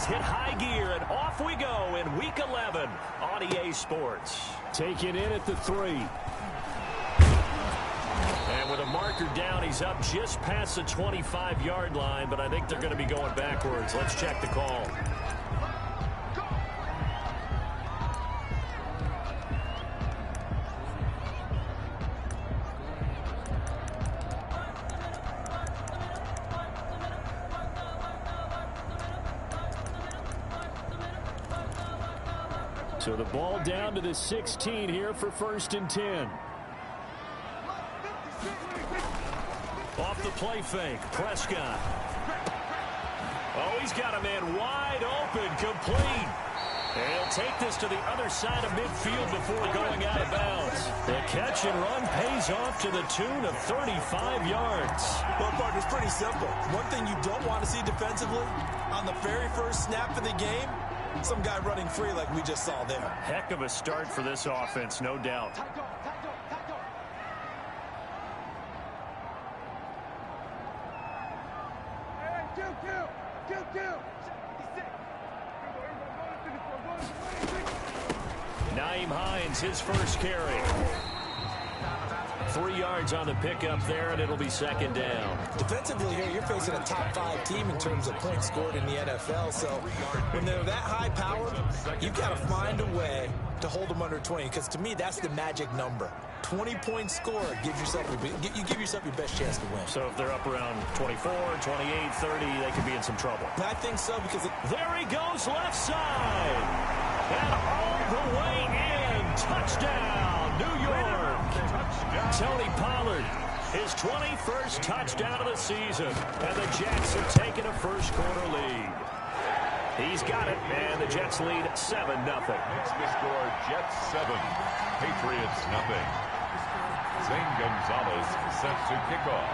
has hit high gear, and off we go in Week 11 on EA Sports. Taken in at the 3. And with a marker down, he's up just past the 25-yard line, but I think they're going to be going backwards. Let's check the call. So the ball down to the 16 here for 1st and 10. Off the play fake, Prescott. Oh, he's got a man wide open, complete. And he'll take this to the other side of midfield before going out of bounds. The catch and run pays off to the tune of 35 yards. Well, partner, it's pretty simple. One thing you don't want to see defensively, on the very first snap of the game, some guy running free like we just saw there. Heck of a start for this offense, no doubt. Nyheim Hines, his first carry. 3 yards on the pickup there, and it'll be 2nd down. Defensively here, you're facing a top-5 team in terms of points scored in the NFL. So when they're that high powered, you've got to find a way to hold them under 20. Because to me, that's the magic number. 20-point score gives yourself you give yourself your best chance to win. So if they're up around 24, 28, 30, they could be in some trouble. I think so because there he goes, left side, and all the way in, touchdown, New York. Tony Pollard, his 21st touchdown of the season, and the Jets have taken a first-quarter lead. He's got it, and the Jets lead 7-0. It's the score, Jets 7, Patriots 0. Zane Gonzalez set to kickoff.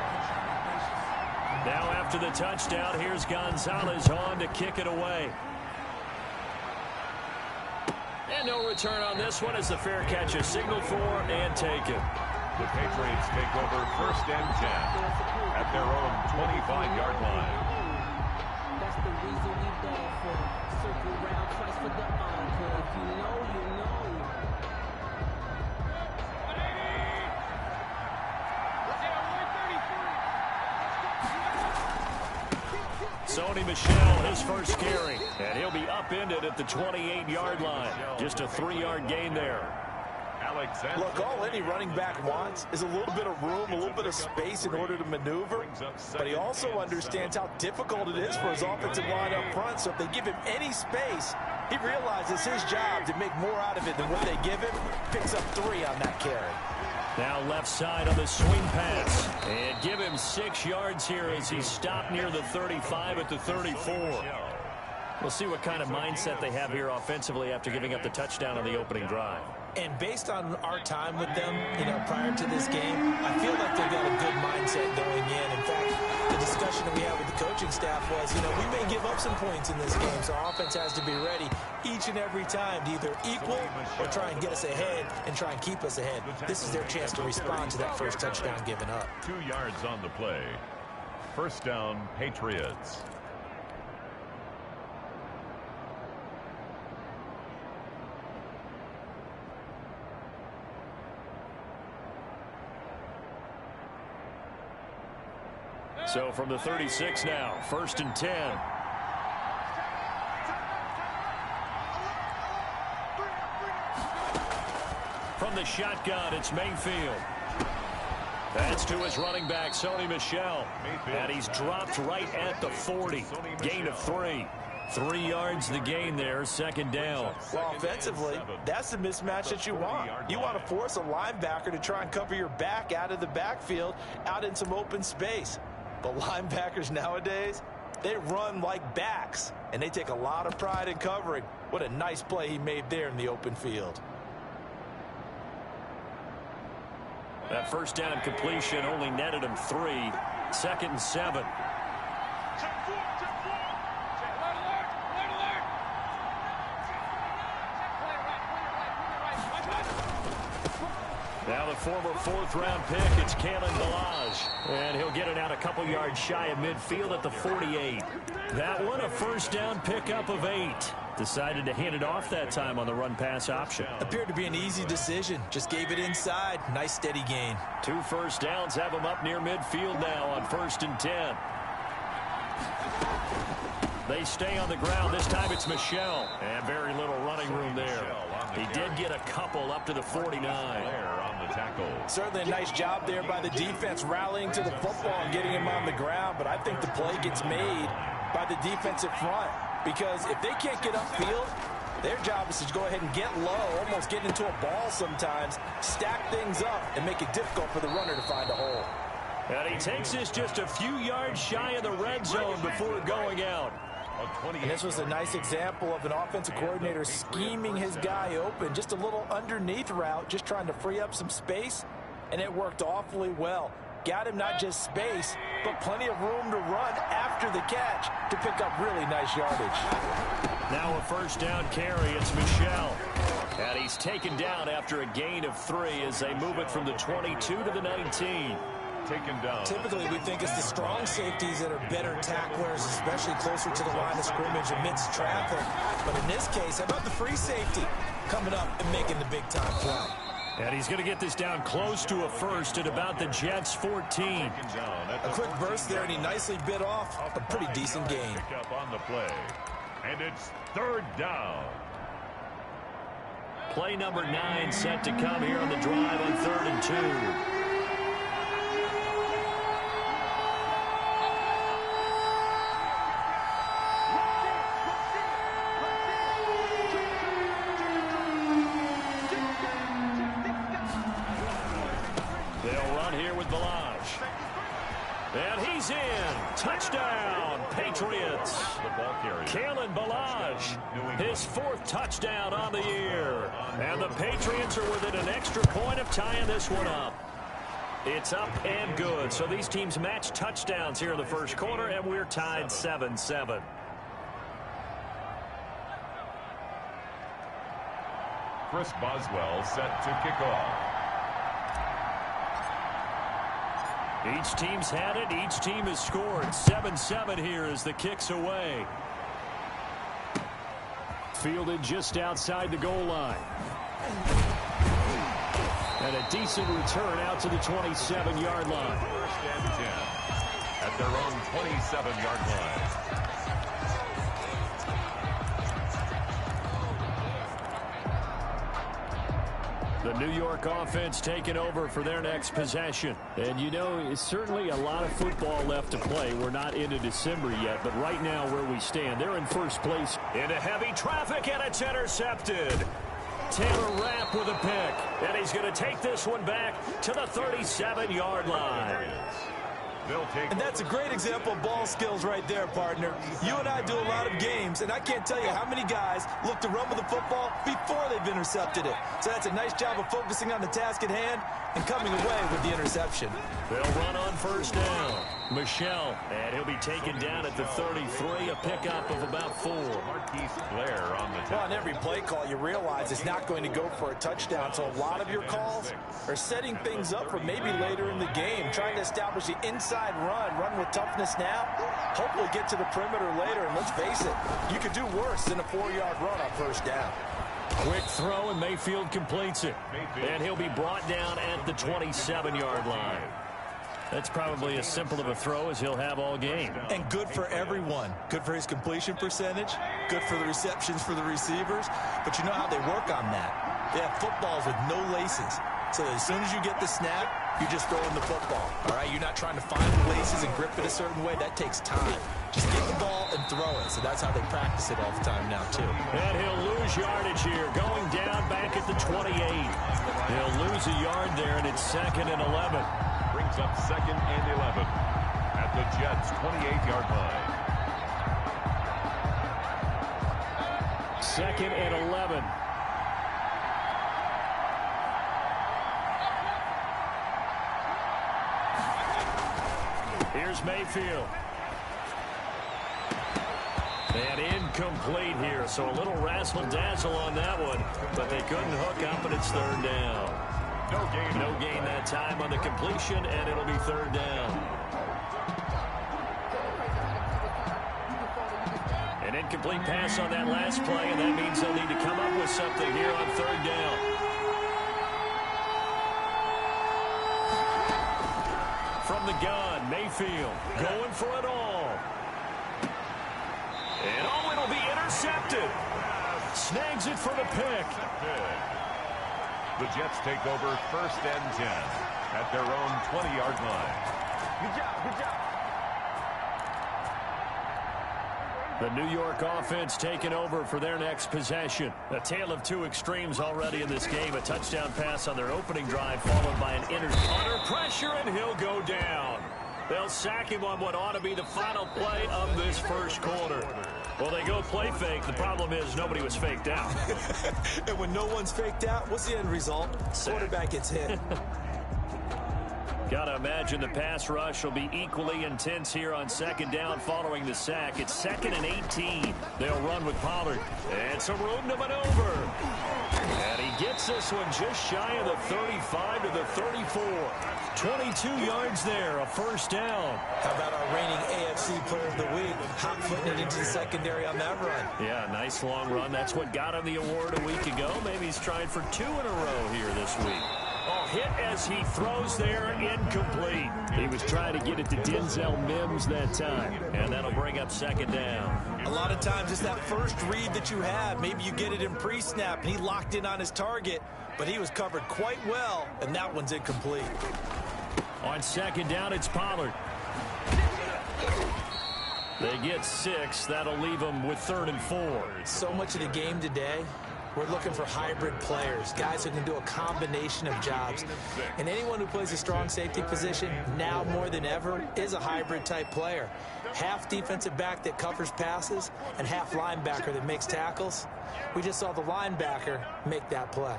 Now after the touchdown, here's Gonzalez on to kick it away. And no return on this one as the fair catch is signaled for and taken. The Patriots take over 1st and 10 at their own 25-yard line. That's the reason we ball for. Circle round twice for the encore. If you know, you know. Sony Michel, his first carry, and he'll be upended at the 28-yard line. Just a 3-yard gain there. Look, all any running back wants is a little bit of room, a little bit of space in order to maneuver. But he also understands how difficult it is for his offensive line up front. So if they give him any space, he realizes his job to make more out of it than what they give him. Picks up 3 on that carry. Now left side on the swing pass. And give him 6 yards here as he stopped near the 35 at the 34. We'll see what kind of mindset they have here offensively after giving up the touchdown on the opening drive. And based on our time with them, prior to this game, I feel like they've got a good mindset going in. In fact, the discussion that we had with the coaching staff was, we may give up some points in this game, so our offense has to be ready each and every time to either equal or try and get us ahead and try and keep us ahead. This is their chance to respond to that first touchdown given up. 2 yards on the play. 1st down, Patriots. So from the 36 now, 1st and 10. From the shotgun, it's Mayfield. That's to his running back, Sony Michel. And he's dropped right at the 40. Gain of 3. 3 yards the gain there, 2nd down. Well, offensively, that's the mismatch that you want. You want to force a linebacker to try and cover your back out of the backfield, out in some open space. But linebackers nowadays, they run like backs, and they take a lot of pride in covering. What a nice play he made there in the open field. That first down completion only netted him 3. 2nd and 7. Now the former fourth-round pick. It's Kalen Ballage. And he'll get it out a couple yards shy of midfield at the 48. That one, a first down pickup of 8. Decided to hand it off that time on the run-pass option. Appeared to be an easy decision. Just gave it inside. Nice steady gain. 2 first downs have him up near midfield now on 1st and 10. They stay on the ground. This time it's Michel. And very little running room there. He did get a couple up to the 49. On the tackle. Certainly a nice job there by the defense rallying to the football and getting him on the ground. But I think the play gets made by the defensive front. Because if they can't get upfield, their job is to go ahead and get low, almost get into a ball sometimes, stack things up, and make it difficult for the runner to find a hole. And he takes this just a few yards shy of the red zone before going out. And this was a nice example of an offensive coordinator scheming his guy open. Just a little underneath route, just trying to free up some space, and it worked awfully well. Got him not just space, but plenty of room to run after the catch to pick up really nice yardage. Now a first down carry. It's Michel. And he's taken down after a gain of 3 as they move it from the 22 to the 19. Taken down. Typically, we think it's the strong safeties that are better tacklers, especially closer to the line of scrimmage amidst traffic. But in this case, how about the free safety coming up and making the big-time play? And he's going to get this down close to a first at about the Jets' 14. A quick burst there, and he nicely bit off a pretty decent gain. Pick up on the play. And it's 3rd down. Play number 9 set to come here on the drive on 3rd and 2. And he's in. Touchdown, Patriots. The ball carrier. Kalen Ballage, his 4th touchdown on the year. And the Patriots are within an extra point of tying this one up. It's up and good. So these teams match touchdowns here in the first quarter, and we're tied 7-7. Chris Boswell set to kick off. Each team's had it. Each team has scored. 7-7 here as the kick's away. Fielded just outside the goal line. And a decent return out to the 27-yard line. 1st and 10 at their own 27-yard line. The New York offense taking over for their next possession. And you know, it's certainly a lot of football left to play. We're not into December yet, but right now where we stand, they're in first place. Into heavy traffic, and it's intercepted. Taylor Rapp with a pick. And he's going to take this one back to the 37-yard line. And that's a great example of ball skills right there, partner. You and I do a lot of games, and I can't tell you how many guys look to run with the football before they've intercepted it. So that's a nice job of focusing on the task at hand and coming away with the interception. They'll run on first down. Michel, and he'll be taken down at the 33, a pickup of about 4. Marquise Blair on the Well, on every play call, you realize it's not going to go for a touchdown, so a lot of your calls are setting things up for maybe later in the game, trying to establish the inside run with toughness now, hopefully get to the perimeter later, and let's face it, you could do worse than a 4-yard run on first down. Quick throw, and Mayfield completes it. And he'll be brought down at the 27-yard line. That's probably as simple of a throw as he'll have all game. And good for everyone. Good for his completion percentage. Good for the receptions for the receivers. But you know how they work on that. They have footballs with no laces. So as soon as you get the snap, you're just throwing the football. All right, you're not trying to find the laces and grip it a certain way. That takes time. Just get the ball and throw it. So that's how they practice it all the time now, too. And he'll lose yardage here, going down back at the 28. He'll lose a yard there, and it's 2nd and 11. Brings up 2nd and 11 at the Jets' 28-yard line. 2nd and 11. Here's Mayfield. And incomplete here, so a little razzle-dazzle on that one, but they couldn't hook up, and it's 3rd down. No gain that time on the completion, and it'll be third down. An incomplete pass on that last play, and that means they'll need to come up with something here on third down. From the gun, Mayfield going for it all. And it'll be intercepted. Snags it for the pick. The Jets take over 1st and 10 at their own 20-yard line. Good job, good job. The New York offense taking over for their next possession. A tale of two extremes already in this game. A touchdown pass on their opening drive followed by an under pressure, and he'll go down. They'll sack him on what ought to be the final play of this first quarter. Well, they go play fake. The problem is nobody was faked out. And when no one's faked out, what's the end result? Quarterback gets hit. Got to imagine the pass rush will be equally intense here on second down following the sack. It's 2nd and 18. They'll run with Pollard. And some room to maneuver. And he gets this one just shy of the 35 to the 34. 22 yards there, a first down. How about our reigning AFC Player of the Week, hot-footing it into the secondary on that run? Yeah, nice long run. That's what got him the award a week ago. Maybe he's trying for 2 in a row here this week. Oh, hit as he throws there, incomplete. He was trying to get it to Denzel Mims that time, and that'll bring up second down. A lot of times it's that first read that you have. Maybe you get it in pre-snap, and he locked in on his target, but he was covered quite well, and that one's incomplete. On second down, it's Pollard. They get 6. That'll leave them with 3rd and 4. So much of the game today, we're looking for hybrid players, guys who can do a combination of jobs. And anyone who plays a strong safety position, now more than ever, is a hybrid-type player. Half defensive back that covers passes and half linebacker that makes tackles. We just saw the linebacker make that play.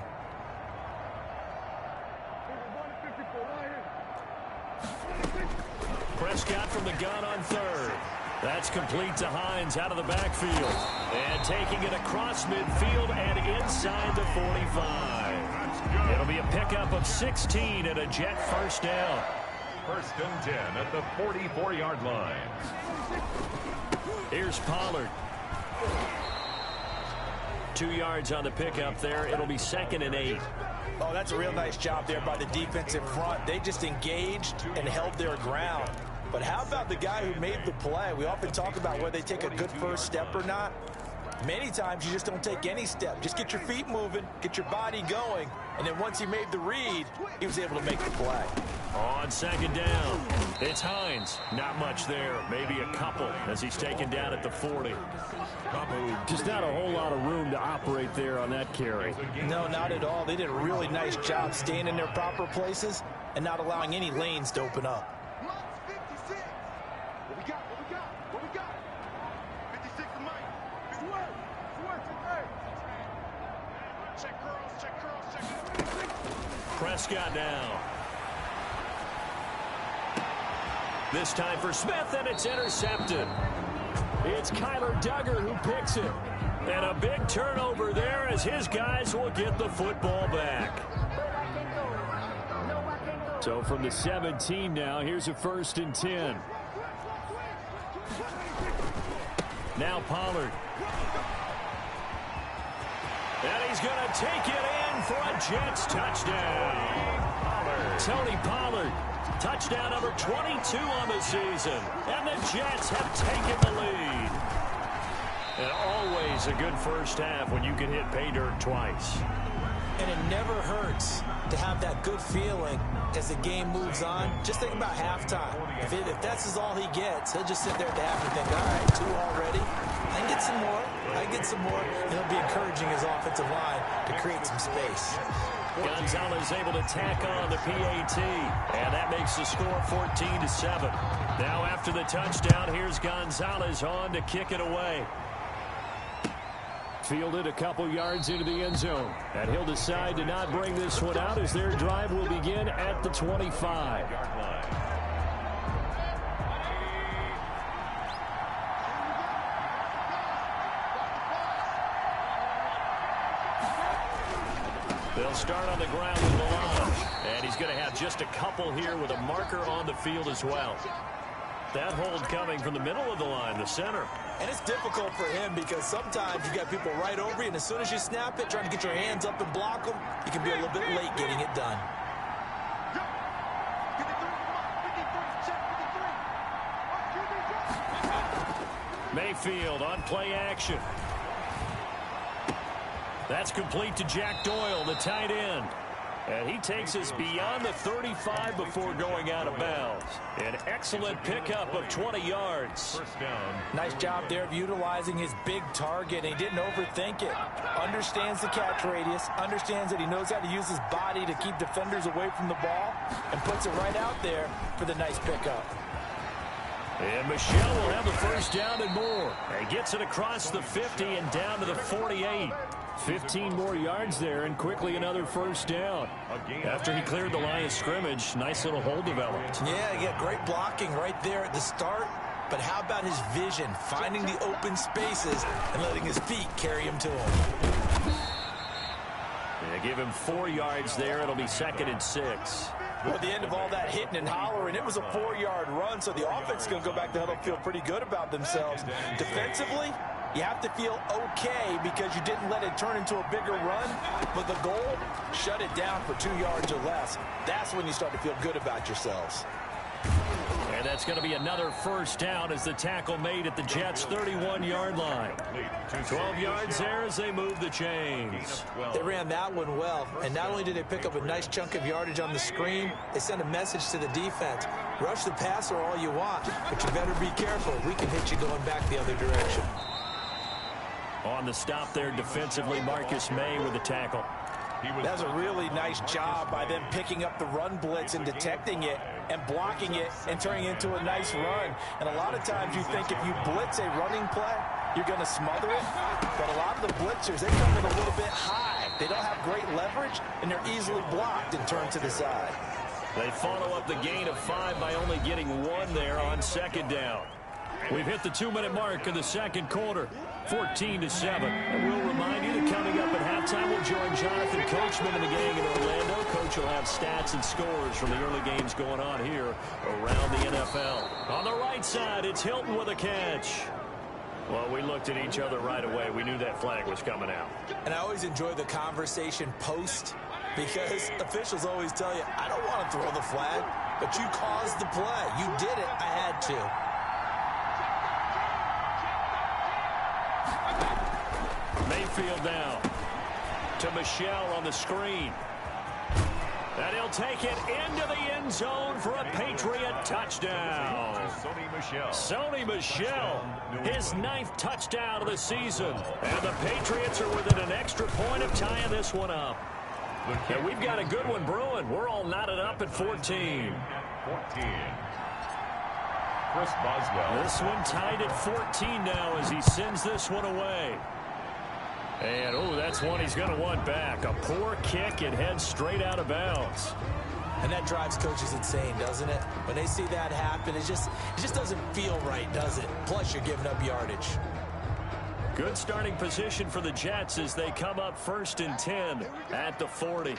Prescott from the gun on 3rd. That's complete to Hines out of the backfield. And taking it across midfield and inside the 45. It'll be a pickup of 16 and a Jet first down. 1st and 10 at the 44-yard line. Here's Pollard. 2 yards on the pickup there. It'll be 2nd and 8. Oh, that's a real nice job there by the defensive front. They just engaged and held their ground. But how about the guy who made the play? We often talk about whether they take a good first step or not. Many times you just don't take any step. Just get your feet moving, get your body going, and then once he made the read, he was able to make the play. On second down, it's Hines. Not much there, maybe a couple as he's taken down at the 40. Just not a whole lot of room to operate there on that carry. No, not at all. They did a really nice job staying in their proper places and not allowing any lanes to open up. Prescott now. This time for Smith, and it's intercepted. It's Kyler Duggar who picks it. And a big turnover there as his guys will get the football back. So from the 17 now, here's a 1st and 10. Now Pollard. And he's going to take it in for a Jets touchdown. Tony Pollard, touchdown number 22 on the season. And the Jets have taken the lead. And always a good first half when you can hit pay dirt twice. And it never hurts to have that good feeling as the game moves on. Just think about halftime. If that's all he gets, he'll just sit there at the half and think, all right, 2 already. I can get some more. I can get some more. And he'll be encouraging his offensive line to create some space. Gonzalez able to tack on the PAT. And that makes the score 14-7. Now after the touchdown, here's Gonzalez on to kick it away. Fielded a couple yards into the end zone. And he'll decide to not bring this one out as their drive will begin at the 25. They'll start on the ground with the line. And he's going to have just a couple here with a marker on the field as well. That hold coming from the middle of the line, the center. And it's difficult for him because sometimes you got people right over you, and as soon as you snap it, trying to get your hands up and block them, you can be a little bit late getting it done. Mayfield on play action. That's complete to Jack Doyle, the tight end. And he takes us beyond the 35 before going out of bounds. An excellent pickup of 20 yards. First down. Nice job there of utilizing his big target. He didn't overthink it. Understands the catch radius. Understands that he knows how to use his body to keep defenders away from the ball. And puts it right out there for the nice pickup. And Michel will have the first down and more. And gets it across the 50 and down to the 48. 15 more yards there, and quickly another first down. After he cleared the line of scrimmage, nice little hole developed. Yeah, he got great blocking right there at the start. But how about his vision, finding the open spaces and letting his feet carry him to him? They give him 4 yards there. It'll be 2nd and 6. Well, at the end of all that hitting and hollering, it was a 4-yard run, so the offense is going to go back to huddle, feel pretty good about themselves. Defensively, you have to feel okay because you didn't let it turn into a bigger run. But the goal, shut it down for 2 yards or less. That's when you start to feel good about yourselves. And that's going to be another first down as the tackle made at the Jets' 31-yard line. 12 yards there as they move the chains. They ran that one well, and not only did they pick up a nice chunk of yardage on the screen, they sent a message to the defense. Rush the passer all you want, but you better be careful. We can hit you going back the other direction. On the stop there defensively, Marcus May with the tackle. That was a really nice job by them picking up the run blitz and detecting it and blocking it and turning it into a nice run. And a lot of times you think if you blitz a running play, you're going to smother it. But a lot of the blitzers, they come in a little bit high. They don't have great leverage, and they're easily blocked and turned to the side. They follow up the gain of 5 by only getting 1 there on 2nd down. We've hit the 2-minute mark in the second quarter, 14-7. And we'll remind you that coming up at halftime, we'll join Jonathan Coachman and the gang in Orlando. Coach will have stats and scores from the early games going on here around the NFL. On the right side, it's Hilton with a catch. Well, we looked at each other right away. We knew that flag was coming out. And I always enjoy the conversation post because officials always tell you, I don't want to throw the flag, but you caused the play. You did it. I had to. Mayfield now to Michel on the screen. And he'll take it into the end zone for a Patriot touchdown. Sony Michel, his 9th touchdown of the season. And the Patriots are within an extra point of tying this one up. And we've got a good one brewing. We're all knotted up at 14. 14. Chris Boswell. This one tied at 14 now as he sends this one away. And, oh, that's one he's going to want back. A poor kick. It heads straight out of bounds. And that drives coaches insane, doesn't it? When they see that happen, it just doesn't feel right, does it? Plus, you're giving up yardage. Good starting position for the Jets as they come up 1st and 10 at the 40.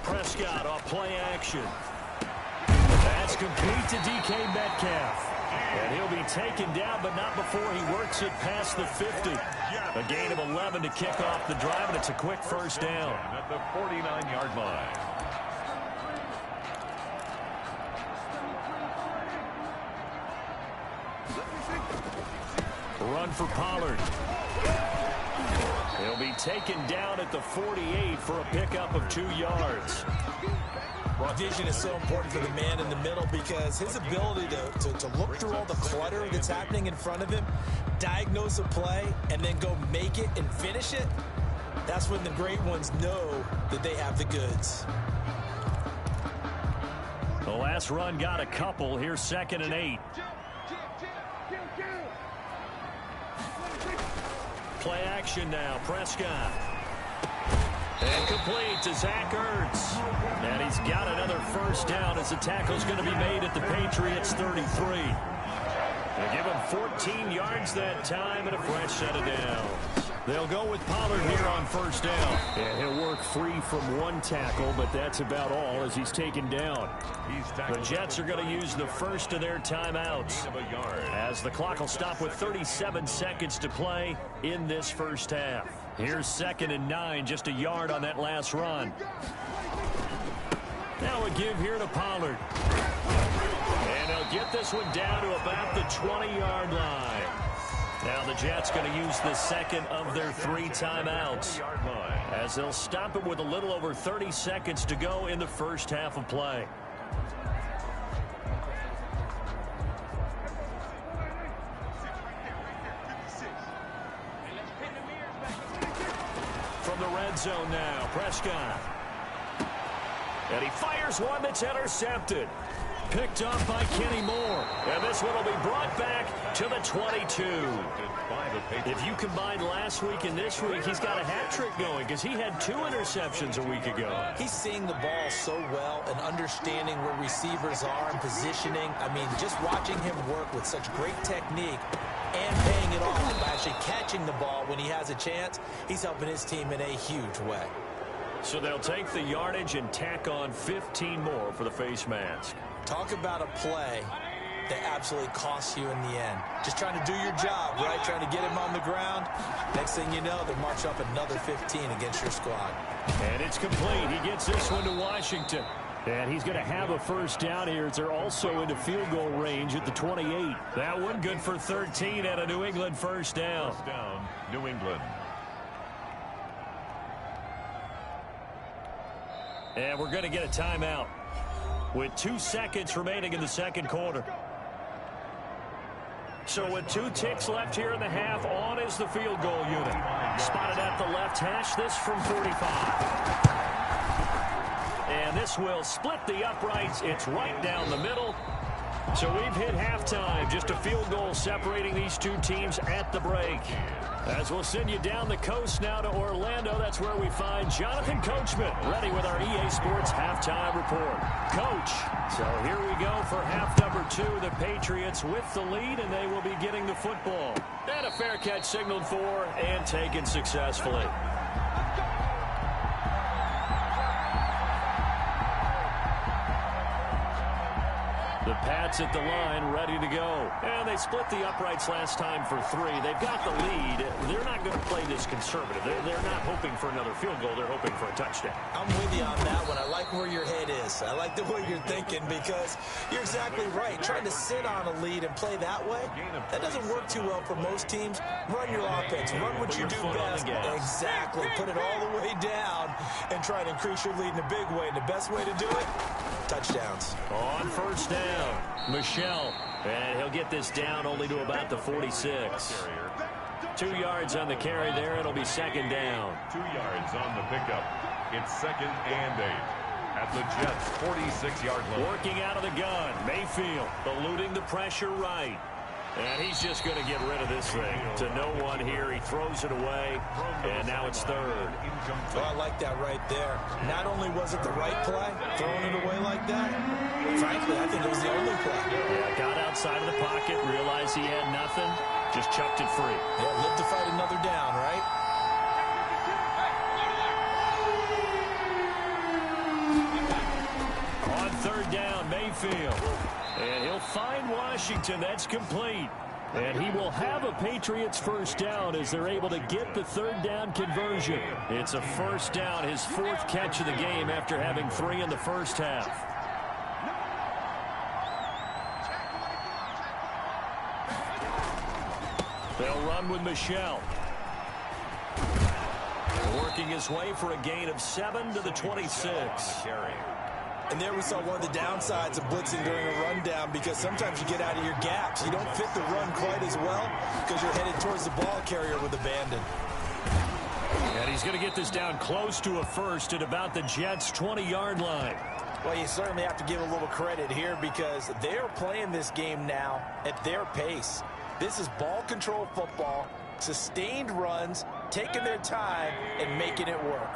Prescott off play action. That's complete to DK Metcalf. And he'll be taken down, but not before he works it past the 50. A gain of 11 to kick off the drive, and it's a quick first down. At the 49-yard line. Run for Pollard. He'll be taken down at the 48 for a pickup of 2 yards. Vision is so important for the man in the middle because his ability to look through all the clutter that's happening in front of him, diagnose a play, and then go make it and finish it, that's when the great ones know that they have the goods. The last run got a couple. Here's 2nd and 8. Play action now. Prescott. And complete to Zach Ertz. And he's got another first down as the tackle's going to be made at the Patriots' 33. They give him 14 yards that time and a fresh set of downs. They'll go with Pollard here on first down. And he'll work free from one tackle, but that's about all as he's taken down. The Jets are going to use the first of their timeouts as the clock will stop with 37 seconds to play in this first half. Here's 2nd and 9, just a yard on that last run. Now a give here to Pollard. And they'll get this one down to about the 20-yard line. Now the Jets going to use the second of their 3 timeouts as they'll stop it with a little over 30 seconds to go in the first half of play. From the red zone now, Prescott. And he fires one that's intercepted. Picked up by Kenny Moore. And this one will be brought back to the 22. If you combine last week and this week, he's got a hat trick going because he had 2 interceptions a week ago. He's seeing the ball so well and understanding where receivers are and positioning. I mean, just watching him work with such great technique and paying it off by actually catching the ball when he has a chance, he's helping his team in a huge way. So they'll take the yardage and tack on 15 more for the face mask. Talk about a play that absolutely costs you in the end. Just trying to do your job, right? Trying to get him on the ground. Next thing you know, they march up another 15 against your squad. And it's complete. He gets this one to Washington. And he's going to have a first down here as they're also into field goal range at the 28. That one good for 13 at a New England first down. First down, New England. And we're going to get a timeout with 2 seconds remaining in the second quarter. So with 2 ticks left here in the half, on is the field goal unit. Spotted at the left hash, this from 45. And this will split the uprights. It's right down the middle. So we've hit halftime. Just a field goal separating these 2 teams at the break. As we'll send you down the coast now to Orlando, that's where we find Jonathan Coachman, ready with our EA Sports halftime report. Coach, so here we go for half number 2. The Patriots with the lead, and they will be getting the football. And a fair catch signaled for and taken successfully. The Pats at the line, ready to go. And they split the uprights last time for 3. They've got the lead. They're not going to play this conservative. They're not hoping for another field goal. They're hoping for a touchdown. I'm with you on that one. I like where your head is. I like the way you're thinking because you're exactly right. Trying to sit on a lead and play that way, that doesn't work too well for most teams. Run your offense. Run what you do best. Exactly. Put it all the way down and try to increase your lead in a big way. And the best way to do it, touchdowns. On first down, Michel. And he'll get this down only to about the 46. 2 yards on the carry there. It'll be second down. 2 yards on the pickup. It's 2nd and 8 at the Jets' 46-yard line. Working out of the gun. Mayfield eluding the pressure right. And he's just going to get rid of this thing to no one here. He throws it away, and now it's 3rd. Oh, I like that right there. Not only was it the right play, throwing it away like that, frankly, I think it was the only play. Yeah, got outside of the pocket, realized he had nothing, just chucked it free. Yeah, live to fight another down, right? On 3rd down, Mayfield. And he'll find Washington. That's complete. And he will have a Patriots first down as they're able to get the 3rd down conversion. It's a first down, his 4th catch of the game after having 3 in the first half. They'll run with Michel. Working his way for a gain of 7 to the 26. And there we saw one of the downsides of blitzing during a rundown because sometimes you get out of your gaps. You don't fit the run quite as well because you're headed towards the ball carrier with abandon. And he's going to get this down close to a first at about the Jets' 20-yard line. Well, you certainly have to give a little credit here because they're playing this game now at their pace. This is ball control football, sustained runs, taking their time, and making it work.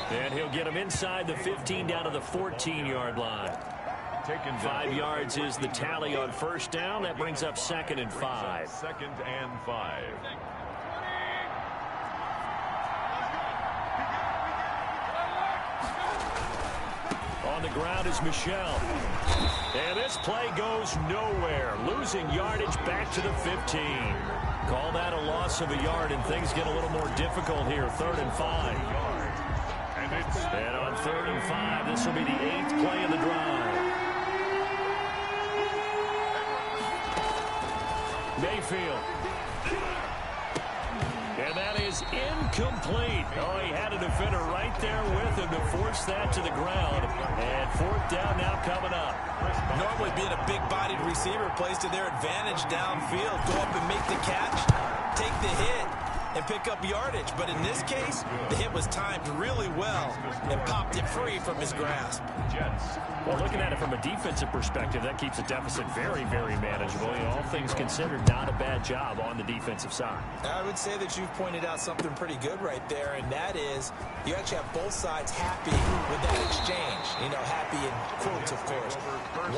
And he'll get him inside the 15 down to the 14-yard line. 5 yards is the tally on first down. That brings up 2nd and 5. 2nd and 5. On the ground is Michel. And this play goes nowhere. Losing yardage back to the 15. Call that a loss of a yard, and things get a little more difficult here. 3rd and 5. And on 3rd and 5, this will be the 8th play of the drive. Mayfield. And that is incomplete. Oh, he had a defender right there with him to force that to the ground. And 4th down now coming up. Normally being a big-bodied receiver plays to their advantage downfield. Go up and make the catch, take the hit, and pick up yardage. But in this case, the hit was timed really well and popped it free from his grasp. Well, looking at it from a defensive perspective, that keeps the deficit very, very manageable. You know, all things considered, not a bad job on the defensive side. I would say that you've pointed out something pretty good right there, and that is you actually have both sides happy with that exchange. You know, happy in quotes, of course.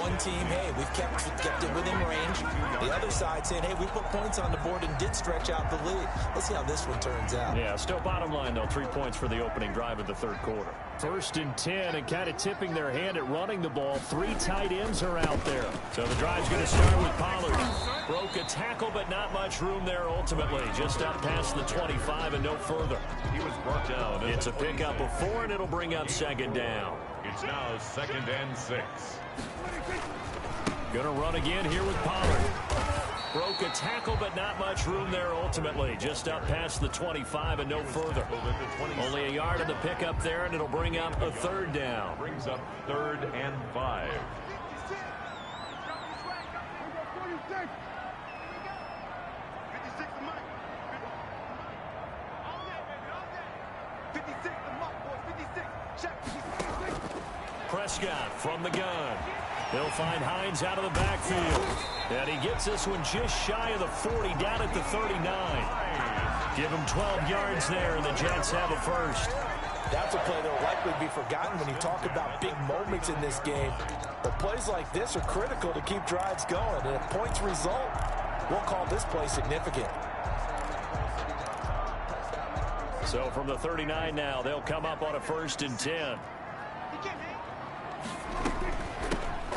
One team, hey, we've kept it within range. The other side saying, hey, we put points on the board and did stretch out the lead. Let's see how this one turns out. Yeah, still bottom line, though, 3 points for the opening drive of the 3rd quarter. 1st and 10, and kind of tipping their hand at running the ball. 3 tight ends are out there. So the drive's going to start with Pollard. Broke a tackle, but not much room there ultimately. Just up past the 25 and no further. He was brought down. It's a pickup of 4, and it'll bring up 2nd down. It's now 2nd and 6. Gonna run again here with Pollard. Broke a tackle, but not much room there ultimately. Just up past the 25 and no further. Only a yard of the pickup there, and it'll bring up a 3rd down. Brings up 3rd and 5. Prescott from the gun. They'll find Hines out of the backfield. And he gets this one just shy of the 40, down at the 39. Give him 12 yards there, and the Jets have a 1st. That's a play that will likely be forgotten when you talk about big moments in this game. But plays like this are critical to keep drives going. And if points result, we'll call this play significant. So from the 39 now, they'll come up on a 1st and 10.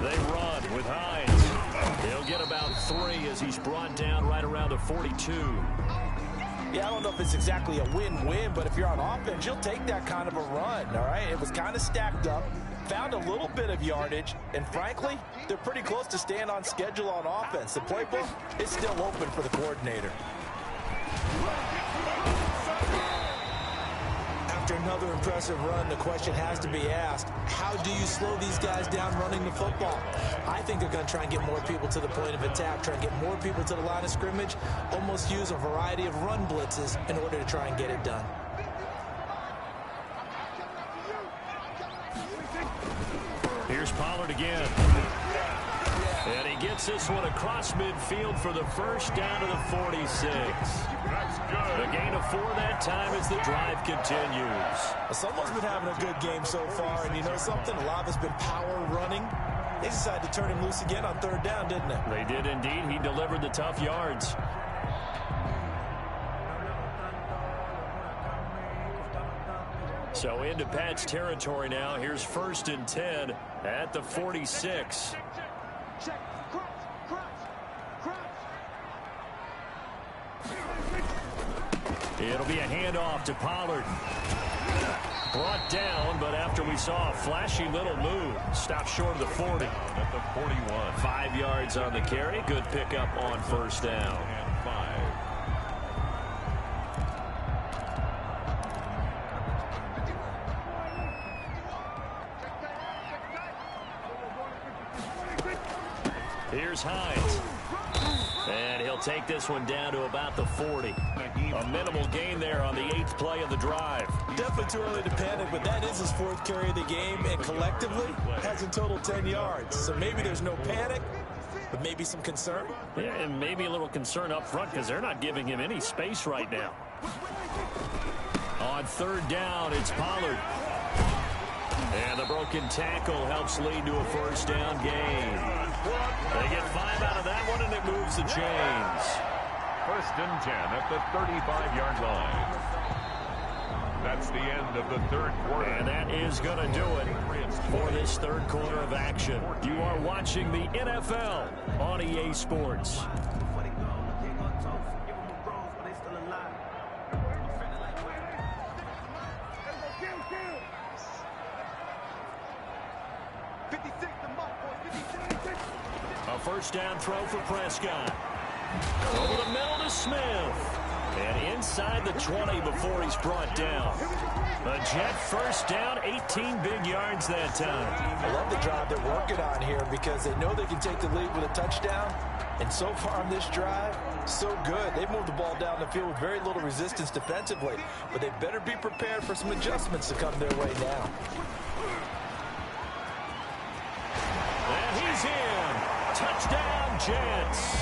They run with Hines. He'll get about 3 as he's brought down right around the 42. Yeah, I don't know if it's exactly a win-win, but if you're on offense, you'll take that kind of a run, all right? It was kind of stacked up, found a little bit of yardage, and frankly, they're pretty close to staying on schedule on offense. The playbook is still open for the coordinator. After another impressive run, the question has to be asked, how do you slow these guys down running the football? I think they're going to try and get more people to the point of attack, try and get more people to the line of scrimmage, almost use a variety of run blitzes in order to try and get it done. Here's Pollard again. And he gets this one across midfield for the 1st down to the 46. That's good. A gain of 4 that time as the drive continues. Someone's been having a good game so far, and you know something? A lot of it's been power running. They decided to turn him loose again on 3rd down, didn't they? They did indeed. He delivered the tough yards. So into Pat's territory now. Here's 1st and 10 at the 46. It'll be a handoff to Pollard. Brought down, but after we saw a flashy little move, stopped short of the 40. At the 41. 5 yards on the carry. Good pickup on 1st down. And 5. Here's Hines. And he'll take this one down to about the 40. A minimal gain there on the 8th play of the drive. Definitely too early to panic, but that is his 4th carry of the game, and collectively has in total 10 yards. So maybe there's no panic, but maybe some concern. Yeah, and maybe a little concern up front because they're not giving him any space right now. On 3rd down, it's Pollard. And the broken tackle helps lead to a first down gain. They get 5 out of that one, and it moves the chains. 1st and 10 at the 35-yard line. That's the end of the 3rd quarter. And that is going to do it for this 3rd quarter of action. You are watching the NFL on EA Sports. A first down throw for Prescott. Over the middle to Smith. And inside the 20 before he's brought down. A Jet first down, 18 big yards that time. I love the drive they're working on here because they know they can take the lead with a touchdown. And so far on this drive, so good. They've moved the ball down the field with very little resistance defensively. But they better be prepared for some adjustments to come their way now. And he's in. Touchdown, Jets.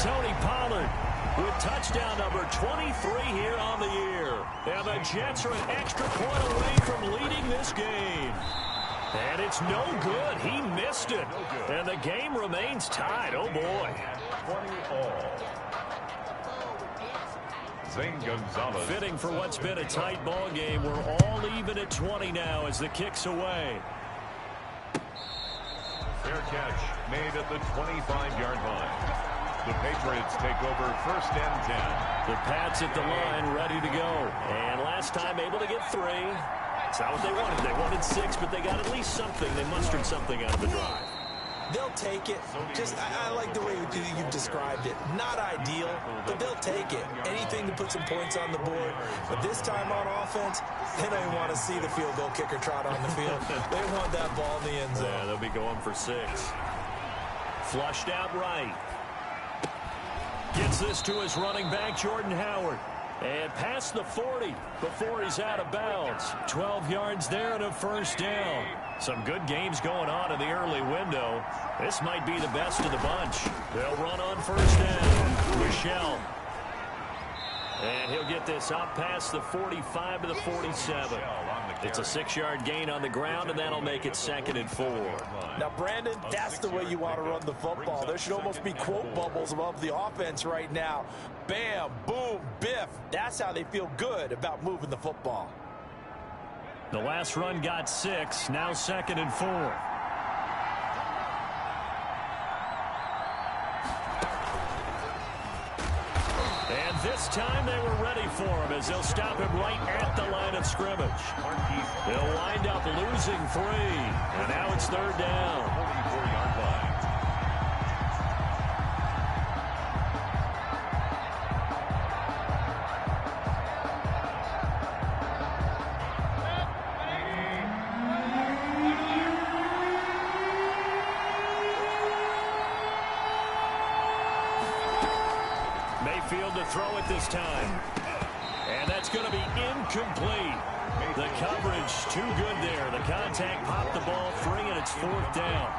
Tony Pollard with touchdown number 23 here on the year. And the Jets are an extra point away from leading this game. And it's no good. He missed it. And the game remains tied. Oh, boy. 20-all. Zane Gonzalez. Fitting for what's been a tight ball game. We're all even at 20 now as the kick's away. Fair catch made at the 25-yard line. The Patriots take over 1st and 10. The Pats at the line, ready to go. And last time able to get 3. It's not what they wanted. They wanted 6, but they got at least something. They mustered something out of the drive. They'll take it. I like the way you've described it. Not ideal, but they'll take it. Anything to put some points on the board. But this time on offense, they don't even want to see the field goal kicker trot on the field. They want that ball in the end zone. Yeah, they'll be going for 6. Flushed out right. Gets this to his running back, Jordan Howard. And past the 40 before he's out of bounds. 12 yards there and a first down. Some good games going on in the early window. This might be the best of the bunch. They'll run on first down. Michel. And he'll get this up past the 45 to the 47. It's a 6-yard gain on the ground, and that'll make it 2nd and 4. Now, Brandon, that's the way you want to run the football. There should almost be quote bubbles above the offense right now. Bam, boom, biff. That's how they feel good about moving the football. The last run got 6, now 2nd and 4. This time they were ready for him as they'll stop him right at the line of scrimmage. They'll wind up losing 3. And now it's 3rd down. 44-yard line. Mayfield to throw it this time. And that's going to be incomplete. The coverage too good there. The contact popped the ball free, and it's 4th down.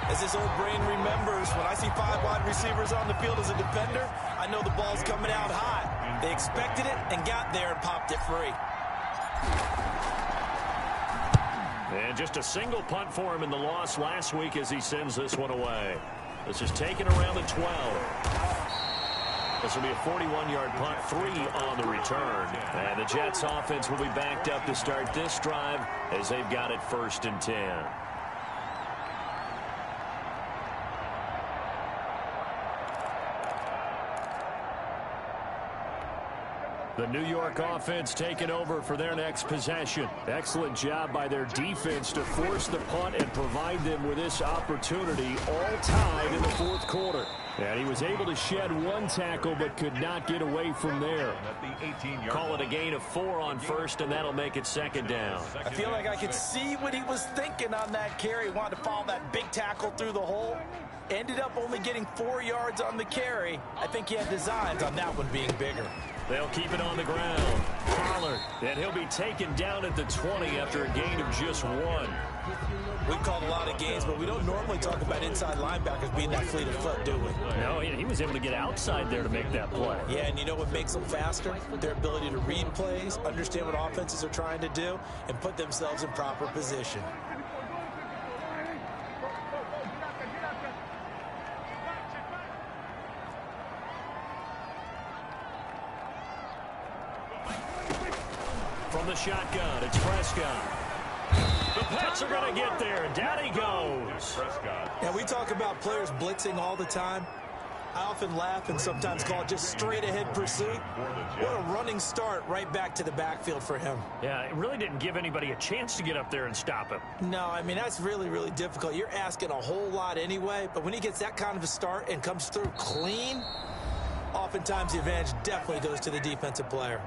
As this old brain remembers, when I see 5 wide receivers on the field as a defender, I know the ball's coming out high. They expected it and got there and popped it free. And just a single punt for him in the loss last week as he sends this one away. This is taken around the 12. This will be a 41-yard punt, 3 on the return. And the Jets offense will be backed up to start this drive as they've got it 1st and 10. The New York offense taking over for their next possession. Excellent job by their defense to force the punt and provide them with this opportunity, all tied in the 4th quarter. And he was able to shed 1 tackle but could not get away from there. Call it a gain of 4 on 1st, and that'll make it 2nd down. I feel like I could see what he was thinking on that carry. He wanted to follow that big tackle through the hole. Ended up only getting 4 yards on the carry. I think he had designs on that one being bigger. They'll keep it on the ground. Pollard, and he'll be taken down at the 20 after a gain of just 1. We've called a lot of games, but we don't normally talk about inside linebackers being that fleet of foot, do we? No, he was able to get outside there to make that play. Yeah, and you know what makes them faster? Their ability to read plays, understand what offenses are trying to do, and put themselves in proper position. From the shotgun, it's Prescott. The Pats are going to get there, and down he goes. Now, we talk about players blitzing all the time. I often laugh and sometimes call it just straight-ahead pursuit. What a running start right back to the backfield for him. Yeah, it really didn't give anybody a chance to get up there and stop him. No, I mean, that's really, really difficult. You're asking a whole lot anyway, but when he gets that kind of a start and comes through clean, oftentimes the advantage definitely goes to the defensive player.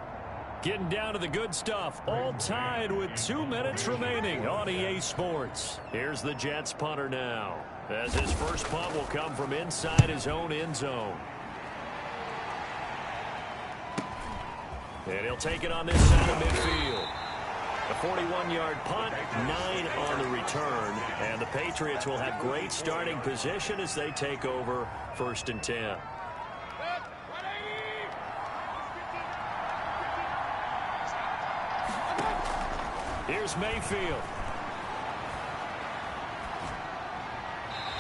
Getting down to the good stuff, all tied with 2 minutes remaining on EA Sports. Here's the Jets punter now, as his first punt will come from inside his own end zone. And he'll take it on this side of midfield. A 41-yard punt, 9 on the return, and the Patriots will have great starting position as they take over 1st and 10. Here's Mayfield.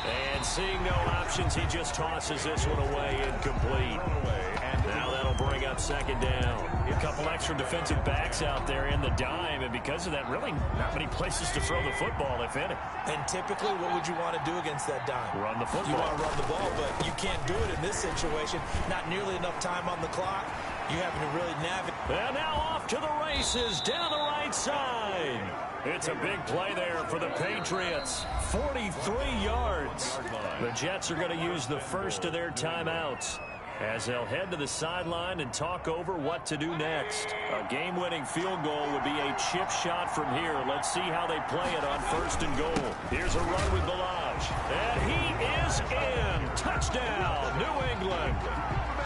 And seeing no options, he just tosses this one away, incomplete. And now that'll bring up 2nd down. A couple extra defensive backs out there in the dime, and because of that, really not many places to throw the football, if any. And typically, what would you want to do against that dime? Run the football. You want to run the ball, but you can't do it in this situation. Not nearly enough time on the clock. You having to really navigate. And now off to the races down the right side. It's a big play there for the Patriots. 43 yards. The Jets are going to use the first of their timeouts as they'll head to the sideline and talk over what to do next. A game-winning field goal would be a chip shot from here. Let's see how they play it on 1st and goal. Here's a run with Ballage. And he is in. Touchdown, New England.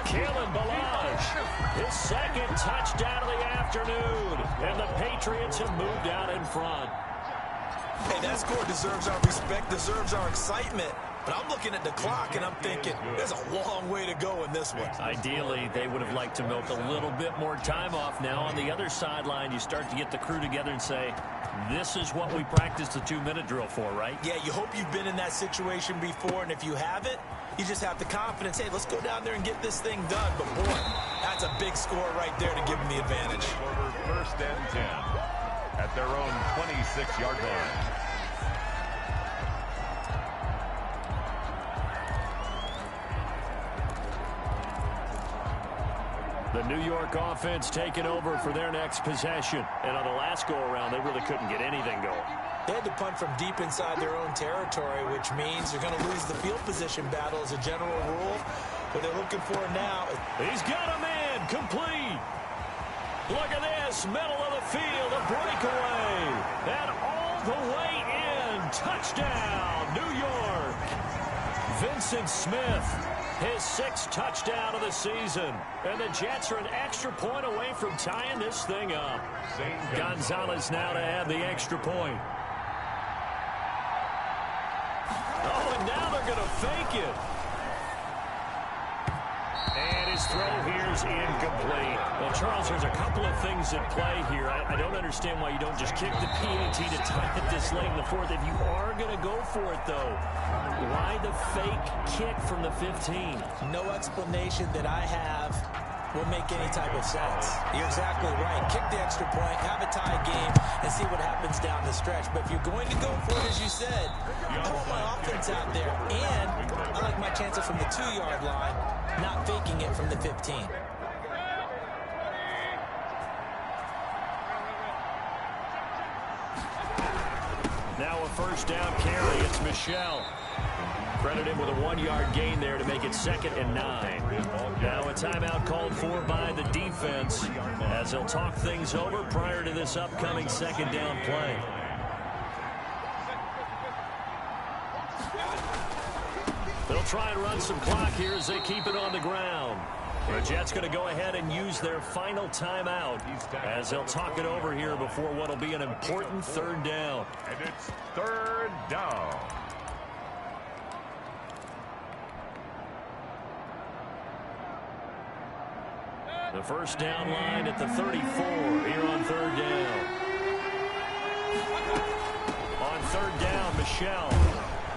Kalen Ballage, his 2nd touchdown of the afternoon. And the Patriots have moved out in front. Hey, that score deserves our respect, deserves our excitement. But I'm looking at the clock, and I'm thinking, there's a long way to go in this one. Ideally, they would have liked to milk a little bit more time off. Now, on the other sideline, you start to get the crew together and say, this is what we practiced the 2-minute drill for, right? Yeah, you hope you've been in that situation before, and if you haven't, you just have the confidence, hey, let's go down there and get this thing done. But, boy, that's a big score right there to give them the advantage. Over 1st and 10 at their own 26-yard line. The New York offense taking over for their next possession. And on the last go-around, they really couldn't get anything going. They had to punt from deep inside their own territory, which means they're going to lose the field position battle as a general rule. What they're looking for now is... He's got a man, complete. Look at this, middle of the field, a breakaway. And all the way in, touchdown, New York. Vincent Smith, his 6th touchdown of the season. And the Jets are an extra point away from tying this thing up. Gonzalez now to add the extra point. Oh, and now they're going to fake it. And his throw here is incomplete. Well, Charles, there's a couple of things at play here. I don't understand why you don't just kick the PAT to tie it this late in the 4th. If you are going to go for it, though, why the fake kick from the 15? No explanation that I have will make any type of sense. You're exactly right. Kick the extra point, have a tie game, and see what happens down the stretch. But if you're going to go for it, as you said, I want my offense out there. And I like my chances from the 2-yard line, not faking it from the 15. Now a 1st down carry. It's Michel. Credit him with a 1-yard gain there to make it 2nd and 9. Now a timeout called for by the defense as they'll talk things over prior to this upcoming 2nd down play. They'll try and run some clock here as they keep it on the ground. The Jets going to go ahead and use their final timeout as they'll talk it over here before what will be an important third down. And it's third down. The first down line at the 34 here on third down. On third down, Michel.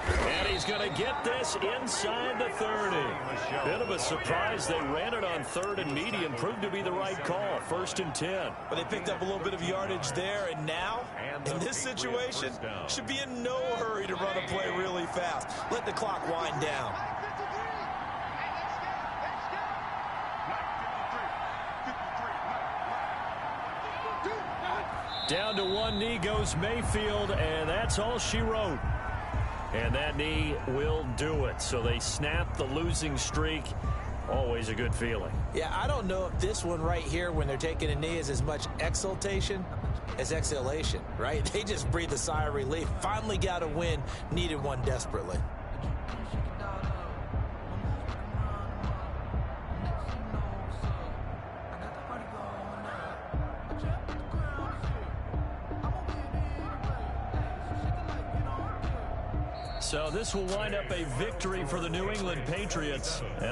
And he's going to get this inside the 30. Bit of a surprise. They ran it on third and medium. Proved to be the right call. 1st and 10. But they picked up a little bit of yardage there, and now, in this situation, should be in no hurry to run a play really fast. Let the clock wind down. Down to one knee goes Mayfield, and that's all she wrote. And that knee will do it. So they snap the losing streak. Always a good feeling. Yeah, I don't know if this one right here, when they're taking a knee, is as much exultation as exhalation, right? They just breathe a sigh of relief. Finally got a win, needed one desperately. So this will wind up a victory for the New England Patriots. And